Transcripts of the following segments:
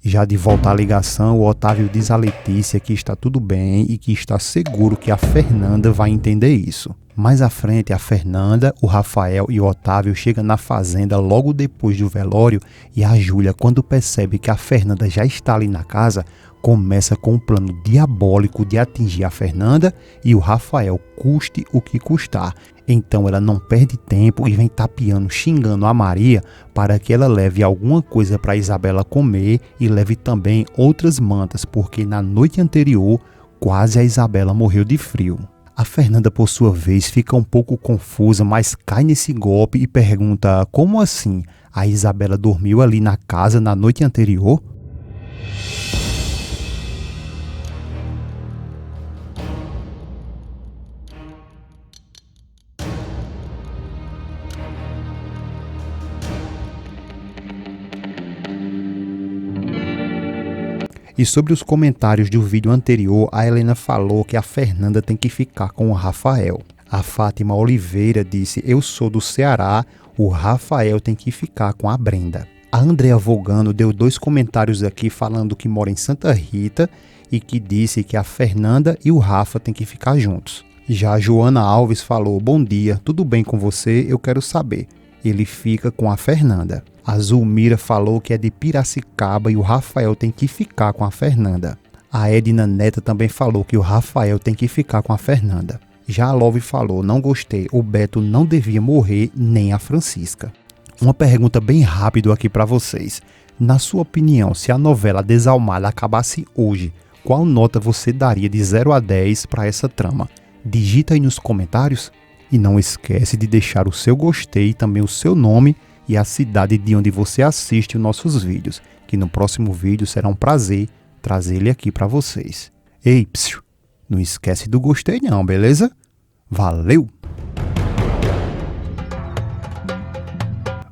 Já de volta à ligação, o Otávio diz a Letícia que está tudo bem e que está seguro que a Fernanda vai entender isso. Mais à frente, a Fernanda, o Rafael e o Otávio chegam na fazenda logo depois do velório e a Júlia, quando percebe que a Fernanda já está ali na casa, começa com um plano diabólico de atingir a Fernanda e o Rafael, custe o que custar. Então ela não perde tempo e vem tapeando, xingando a Maria para que ela leve alguma coisa para Isabela comer e leve também outras mantas, porque na noite anterior quase a Isabela morreu de frio. A Fernanda, por sua vez, fica um pouco confusa, mas cai nesse golpe e pergunta: como assim? A Isabela dormiu ali na casa na noite anterior? E sobre os comentários do vídeo anterior, a Helena falou que a Fernanda tem que ficar com o Rafael. A Fátima Oliveira disse: eu sou do Ceará, o Rafael tem que ficar com a Brenda. A Andrea Vogano deu 2 comentários aqui falando que mora em Santa Rita e que disse que a Fernanda e o Rafa tem que ficar juntos. Já a Joana Alves falou: bom dia, tudo bem com você? Eu quero saber. Ele fica com a Fernanda. A Zulmira falou que é de Piracicaba e o Rafael tem que ficar com a Fernanda. A Edna Neta também falou que o Rafael tem que ficar com a Fernanda. Já a Love falou: não gostei, o Beto não devia morrer, nem a Francisca. Uma pergunta bem rápida aqui para vocês. Na sua opinião, se a novela Desalmada acabasse hoje, qual nota você daria de 0 a 10 para essa trama? Digita aí nos comentários. E não esquece de deixar o seu gostei e também o seu nome e a cidade de onde você assiste os nossos vídeos, que no próximo vídeo será um prazer trazer ele aqui para vocês. Ei, psiu, não esquece do gostei não, beleza? Valeu!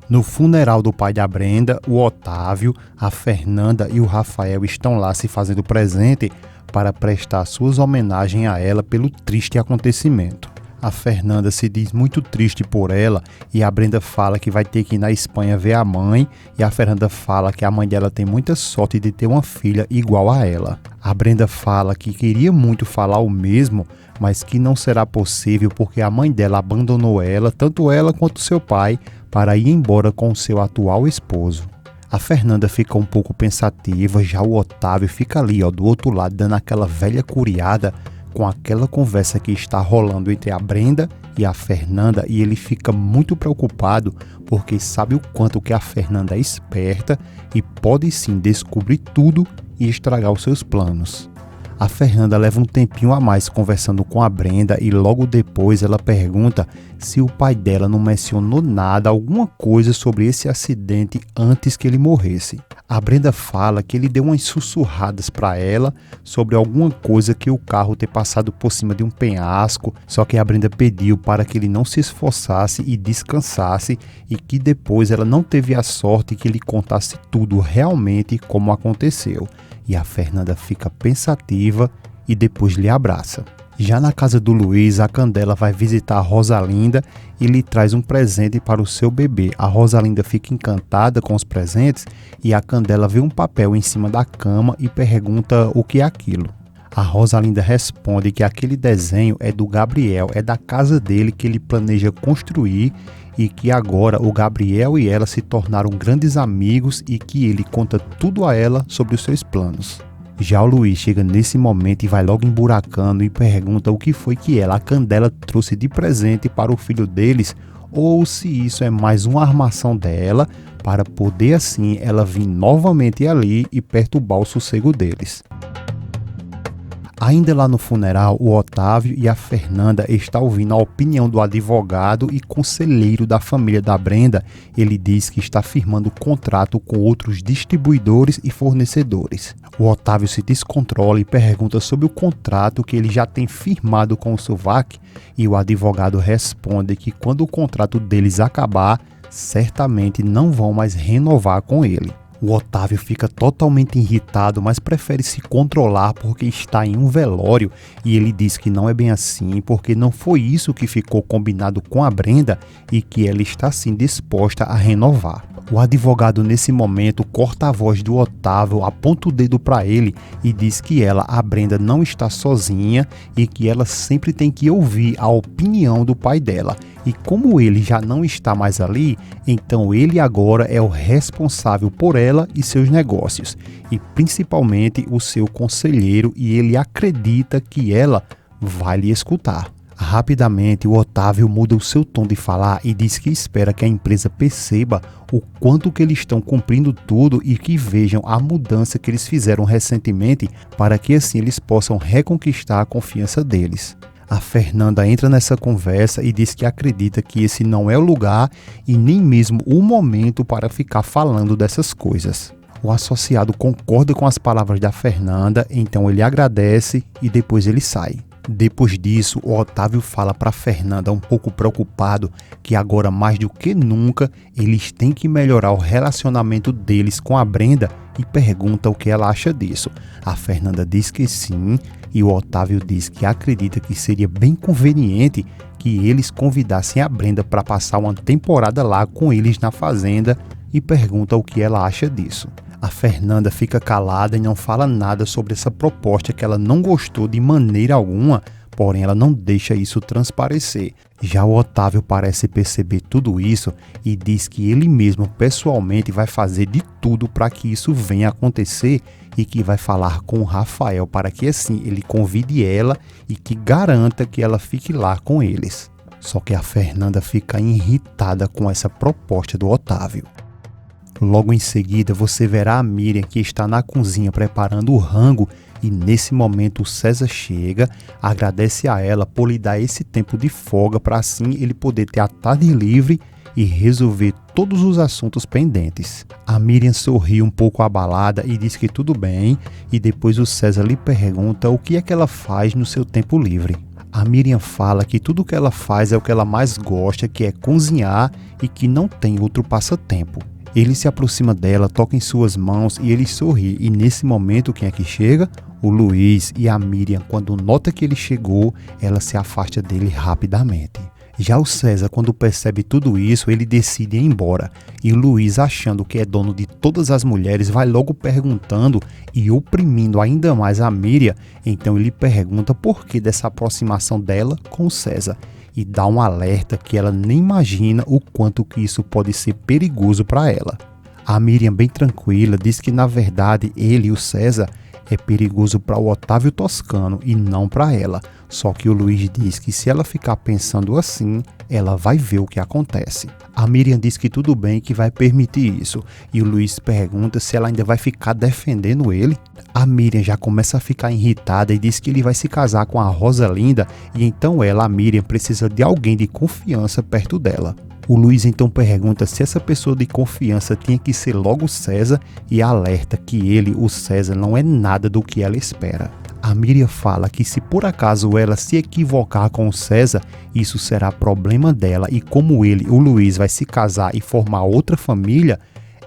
No funeral do pai da Brenda, o Otávio, a Fernanda e o Rafael estão lá se fazendo presente para prestar suas homenagens a ela pelo triste acontecimento. A Fernanda se diz muito triste por ela e a Brenda fala que vai ter que ir na Espanha ver a mãe e a Fernanda fala que a mãe dela tem muita sorte de ter uma filha igual a ela. A Brenda fala que queria muito falar o mesmo, mas que não será possível porque a mãe dela abandonou ela, tanto ela quanto seu pai, para ir embora com seu atual esposo. A Fernanda fica um pouco pensativa, já o Otávio fica ali do outro lado dando aquela velha curiada com aquela conversa que está rolando entre a Brenda e a Fernanda e ele fica muito preocupado porque sabe o quanto que a Fernanda é esperta e pode sim descobrir tudo e estragar os seus planos. A Fernanda leva um tempinho a mais conversando com a Brenda e logo depois ela pergunta se o pai dela não mencionou nada, alguma coisa sobre esse acidente antes que ele morresse. A Brenda fala que ele deu umas sussurradas para ela sobre alguma coisa que o carro ter passado por cima de um penhasco, só que a Brenda pediu para que ele não se esforçasse e descansasse e que depois ela não teve a sorte que ele contasse tudo realmente como aconteceu. E a Fernanda fica pensativa e depois lhe abraça. Já na casa do Luiz, a Candela vai visitar a Rosalinda e lhe traz um presente para o seu bebê. A Rosalinda fica encantada com os presentes e a Candela vê um papel em cima da cama e pergunta o que é aquilo. A Rosalinda responde que aquele desenho é do Gabriel, é da casa dele que ele planeja construir e que agora o Gabriel e ela se tornaram grandes amigos e que ele conta tudo a ela sobre os seus planos. Já o Luiz chega nesse momento e vai logo emburacando e pergunta o que foi que ela, a Candela, trouxe de presente para o filho deles ou se isso é mais uma armação dela para poder assim ela vir novamente ali e perturbar o sossego deles. Ainda lá no funeral, o Otávio e a Fernanda estão ouvindo a opinião do advogado e conselheiro da família da Brenda. Ele diz que está firmando contrato com outros distribuidores e fornecedores. O Otávio se descontrola e pergunta sobre o contrato que ele já tem firmado com o Sovac e o advogado responde que quando o contrato deles acabar, certamente não vão mais renovar com ele. O Otávio fica totalmente irritado, mas prefere se controlar porque está em um velório e ele diz que não é bem assim, porque não foi isso que ficou combinado com a Brenda e que ela está sim disposta a renovar. O advogado nesse momento corta a voz do Otávio, aponta o dedo para ele e diz que ela, a Brenda, não está sozinha e que ela sempre tem que ouvir a opinião do pai dela. E como ele já não está mais ali, então ele agora é o responsável por ela e seus negócios, e principalmente o seu conselheiro, e ele acredita que ela vai lhe escutar. Rapidamente, o Otávio muda o seu tom de falar e diz que espera que a empresa perceba o quanto que eles estão cumprindo tudo e que vejam a mudança que eles fizeram recentemente para que assim eles possam reconquistar a confiança deles. A Fernanda entra nessa conversa e diz que acredita que esse não é o lugar e nem mesmo o momento para ficar falando dessas coisas. O associado concorda com as palavras da Fernanda, então ele agradece e depois ele sai. Depois disso, o Otávio fala para Fernanda, um pouco preocupado, que agora mais do que nunca eles têm que melhorar o relacionamento deles com a Brenda e pergunta o que ela acha disso. A Fernanda diz que sim e o Otávio diz que acredita que seria bem conveniente que eles convidassem a Brenda para passar uma temporada lá com eles na fazenda e pergunta o que ela acha disso. A Fernanda fica calada e não fala nada sobre essa proposta que ela não gostou de maneira alguma, porém ela não deixa isso transparecer. Já o Otávio parece perceber tudo isso e diz que ele mesmo pessoalmente vai fazer de tudo para que isso venha a acontecer e que vai falar com o Rafael para que assim ele convide ela e que garanta que ela fique lá com eles. Só que a Fernanda fica irritada com essa proposta do Otávio. Logo em seguida, você verá a Miriam que está na cozinha preparando o rango e nesse momento o César chega, agradece a ela por lhe dar esse tempo de folga para assim ele poder ter a tarde livre e resolver todos os assuntos pendentes. A Miriam sorri um pouco abalada e diz que tudo bem e depois o César lhe pergunta o que é que ela faz no seu tempo livre. A Miriam fala que tudo que ela faz é o que ela mais gosta, que é cozinhar e que não tem outro passatempo. Ele se aproxima dela, toca em suas mãos e ele sorri. E nesse momento, quem é que chega? O Luiz. E a Miriam, quando nota que ele chegou, ela se afasta dele rapidamente. Já o César, quando percebe tudo isso, ele decide ir embora. E o Luiz, achando que é dono de todas as mulheres, vai logo perguntando e oprimindo ainda mais a Miriam. Então ele pergunta por que dessa aproximação dela com o César. E dá um alerta que ela nem imagina o quanto que isso pode ser perigoso para ela. A Miriam, bem tranquila, diz que na verdade ele, o César, é perigoso para o Otávio Toscano e não para ela. Só que o Luiz diz que se ela ficar pensando assim, ela vai ver o que acontece. A Miriam diz que tudo bem, que vai permitir isso. E o Luiz pergunta se ela ainda vai ficar defendendo ele. A Miriam já começa a ficar irritada e diz que ele vai se casar com a Rosalinda e então ela, a Miriam, precisa de alguém de confiança perto dela. O Luiz então pergunta se essa pessoa de confiança tinha que ser logo o César e alerta que ele, o César, não é nada do que ela espera. A Miriam fala que se por acaso ela se equivocar com o César, isso será problema dela e como ele, o Luiz, vai se casar e formar outra família,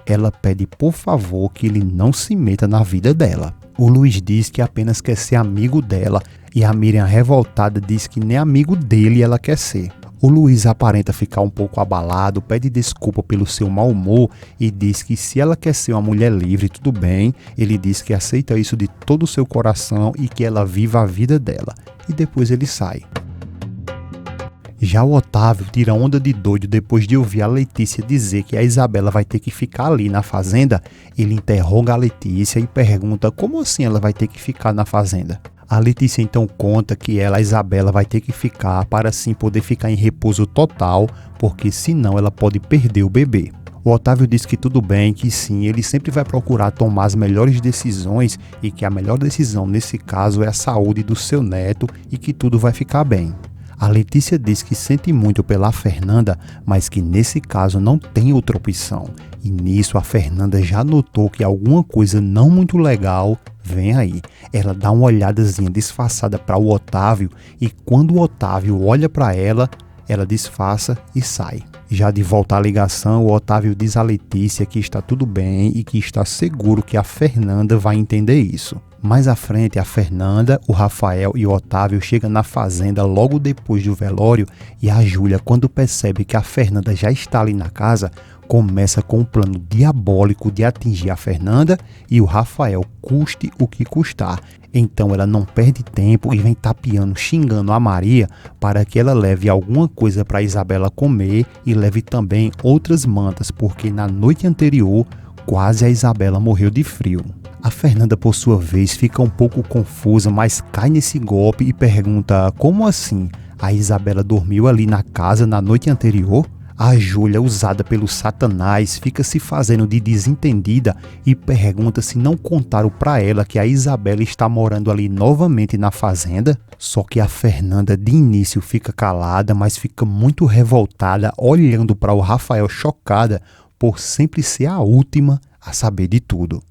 ela pede por favor que ele não se meta na vida dela. O Luiz diz que apenas quer ser amigo dela e a Miriam, revoltada, diz que nem amigo dele ela quer ser. O Luiz aparenta ficar um pouco abalado, pede desculpa pelo seu mau humor e diz que se ela quer ser uma mulher livre, tudo bem. Ele diz que aceita isso de todo o seu coração e que ela viva a vida dela. E depois ele sai. Já o Otávio tira onda de doido depois de ouvir a Letícia dizer que a Isabela vai ter que ficar ali na fazenda. Ele interroga a Letícia e pergunta como assim ela vai ter que ficar na fazenda. A Letícia então conta que ela, a Isabela, vai ter que ficar para assim poder ficar em repouso total, porque senão ela pode perder o bebê. O Otávio diz que tudo bem, que sim, ele sempre vai procurar tomar as melhores decisões e que a melhor decisão nesse caso é a saúde do seu neto e que tudo vai ficar bem. A Letícia diz que sente muito pela Fernanda, mas que nesse caso não tem outra opção. E nisso a Fernanda já notou que alguma coisa não muito legal vem aí. Ela dá uma olhadazinha disfarçada para o Otávio e quando o Otávio olha para ela, ela disfarça e sai. Já de volta à ligação, o Otávio diz a Letícia que está tudo bem e que está seguro que a Fernanda vai entender isso. Mais à frente, a Fernanda, o Rafael e o Otávio chegam na fazenda logo depois do velório e a Júlia, quando percebe que a Fernanda já está ali na casa, começa com um plano diabólico de atingir a Fernanda e o Rafael, custe o que custar. Então ela não perde tempo e vem tapeando, xingando a Maria para que ela leve alguma coisa para Isabela comer e leve também outras mantas, porque na noite anterior quase a Isabela morreu de frio. A Fernanda, por sua vez, fica um pouco confusa, mas cai nesse golpe e pergunta: como assim? A Isabela dormiu ali na casa na noite anterior? A Júlia, usada pelo Satanás, fica se fazendo de desentendida e pergunta se não contaram para ela que a Isabela está morando ali novamente na fazenda. Só que a Fernanda de início fica calada, mas fica muito revoltada, olhando para o Rafael chocada por sempre ser a última a saber de tudo.